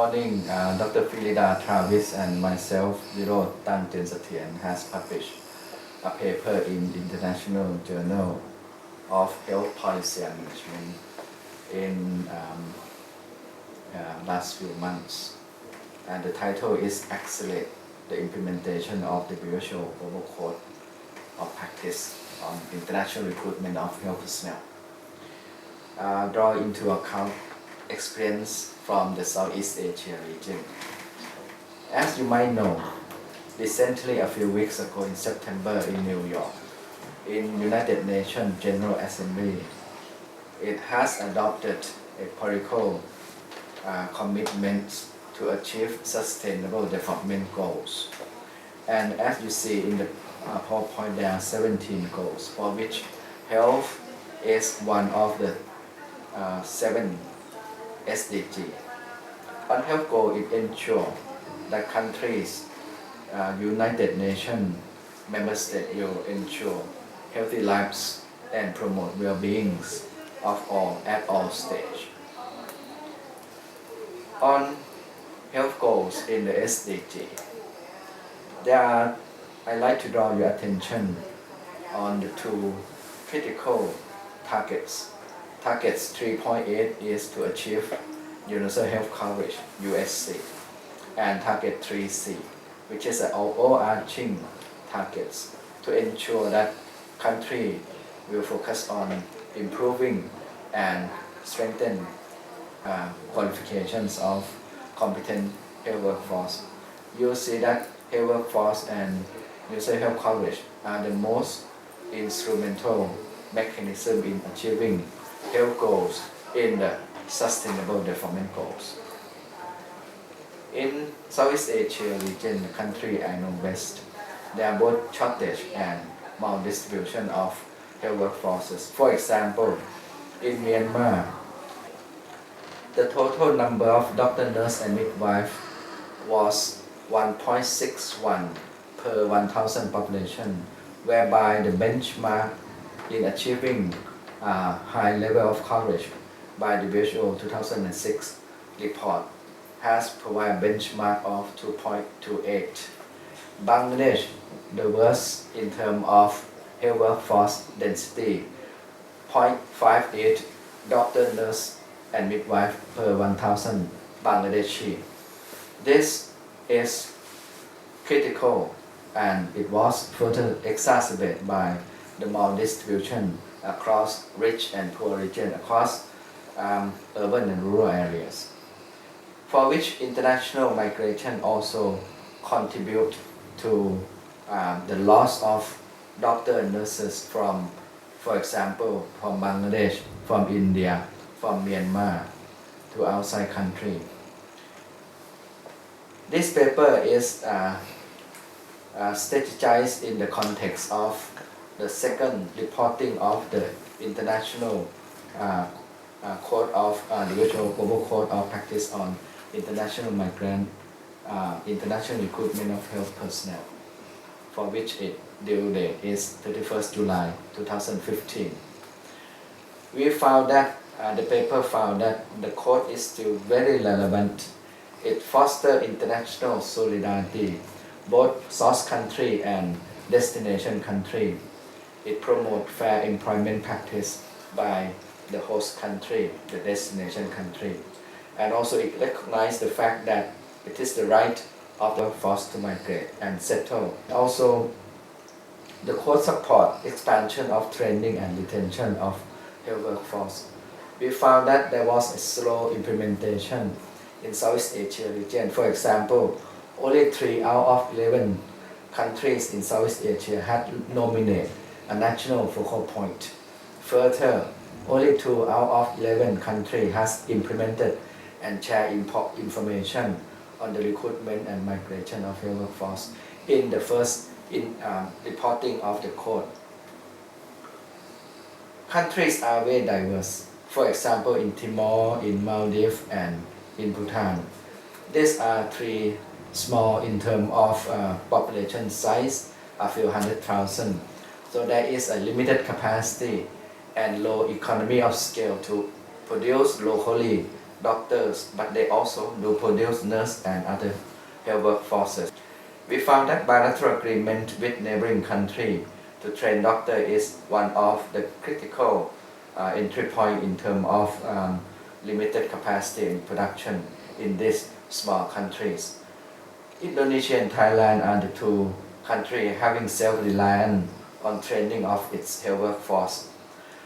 morning, Dr. Philida Travis and myself, Virod Tanjensathian, has published a paper in International Journal of Health Policy and Management in last few months. And the title is Accelerate the Implementation of the WHO Global Code of Practice on International Recruitment of Health Personnel. Draw into account experience from the Southeast Asia region. As you might know, recently a few weeks ago in September in New York, in United Nations General Assembly, it has adopted a political commitment to achieve sustainable development goals. And as you see in the PowerPoint, there are 17 goals, for which health is one of the 7 SDG. On health goal, it ensures that countries, United Nations member states will ensure healthy lives and promote well-being of all at all stages. On health goals in the SDG, I'd like to draw your attention on the 2 critical targets. Targets 3.8 is to achieve universal health coverage, UHC, and target 3C, which is an overarching targets to ensure that country will focus on improving and strengthen qualifications of competent health workforce. You see that health workforce and universal health coverage are the most instrumental mechanism in achieving health goals in the Sustainable Development Goals. In Southeast Asia region, the country I know best, there are both shortage and maldistribution of health workforces. For example, in Myanmar, the total number of doctor, nurse and midwife was 1.61 per 1,000 population, whereby the benchmark in achieving high level of coverage by the WHO 2006 report has provided benchmark of 2.28. Bangladesh, the worst in terms of health workforce density, 0.58 doctor, nurse and midwife per 1,000 Bangladeshi. This is critical, and it was further exacerbated by the maldistribution across rich and poor regions, across urban and rural areas, for which international migration also contribute to the loss of doctor and nurses from, for example, from Bangladesh, from India, from Myanmar to outside country. This paper is strategized in the context of the second reporting of the International Code of the WHO Global Code of Practice on International Migrant, International Recruitment of Health Personnel, for which its due date is 31st July 2015. We found that the paper found that the code is still very relevant. It fosters international solidarity, both source country and destination country. It promotes fair employment practice by the host country, the destination country. And also it recognizes the fact that it is the right of the workforce to migrate and settle. Also, the code supports expansion of training and retention of health workforce. We found that there was a slow implementation in Southeast Asia region. For example, only 3 out of 11 countries in Southeast Asia had nominated a national focal point. Further, only 2 out of 11 countries has implemented and shared information on the recruitment and migration of health workforce in the first reporting of the code. Countries are very diverse. For example, in Timor, in Maldives, and in Bhutan. These are 3 small in terms of population size, a few 100,000. So there is a limited capacity and low economy of scale to produce locally doctors, but they also do produce nurse and other health workforces. We found that bilateral agreement with neighboring country to train doctor is one of the critical entry point in terms of limited capacity in production in these small countries. Indonesia and Thailand are the two countries having self-reliance on training of its health workforce.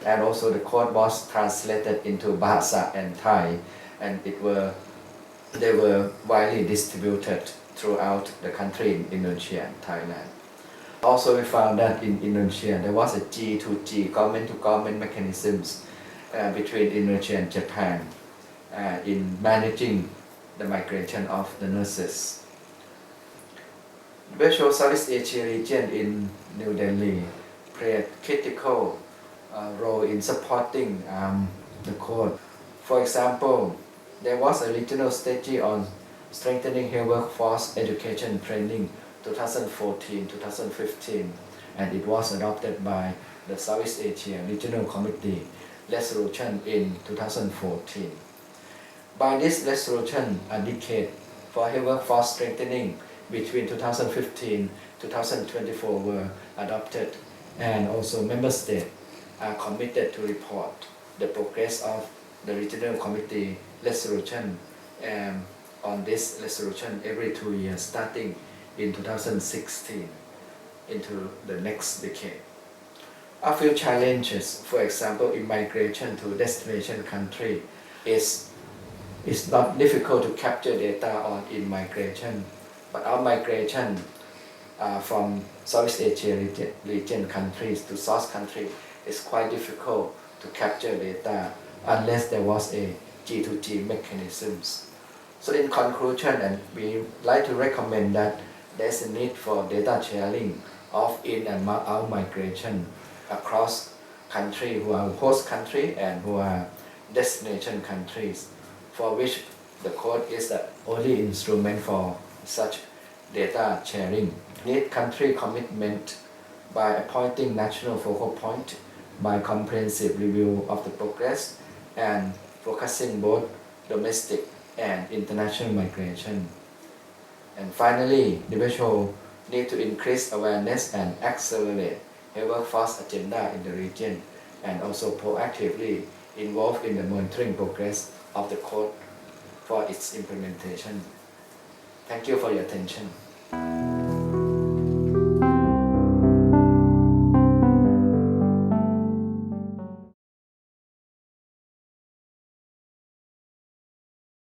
And also the code was translated into Bahasa and Thai, and they were widely distributed throughout the country in Indonesia and Thailand. Also we found that in Indonesia there was a G2G, government-to-government mechanisms between Indonesia and Japan in managing the migration of the nurses. WHO Southeast Asia region in New Delhi played critical role in supporting the code. For example, there was a regional strategy on strengthening health workforce education training 2014-2015, and it was adopted by the Southeast Asia Regional Committee resolution in 2014. By this resolution, a decade for health workforce strengthening between 2015-2024 were adopted, and also member states are committed to report the progress of the Regional Committee resolution on this resolution every 2 years starting in 2016 into the next decade. A few challenges, for example, immigration to destination country it's not difficult to capture data on in-migration, but out-migration from Southeast Asia region countries to source country is quite difficult to capture data unless there was a G2G mechanisms. So in conclusion, and we like to recommend that there's a need for data sharing of in and out migration across countries who are host country and who are destination countries, for which the code is the only instrument for such data sharing. Need country commitment by appointing national focal point, by comprehensive review of the progress and focusing both domestic and international migration. And finally, WHO need to increase awareness and accelerate health workforce agenda in the region, and also proactively involved in the monitoring progress of the code for its implementation. Thank you for your attention.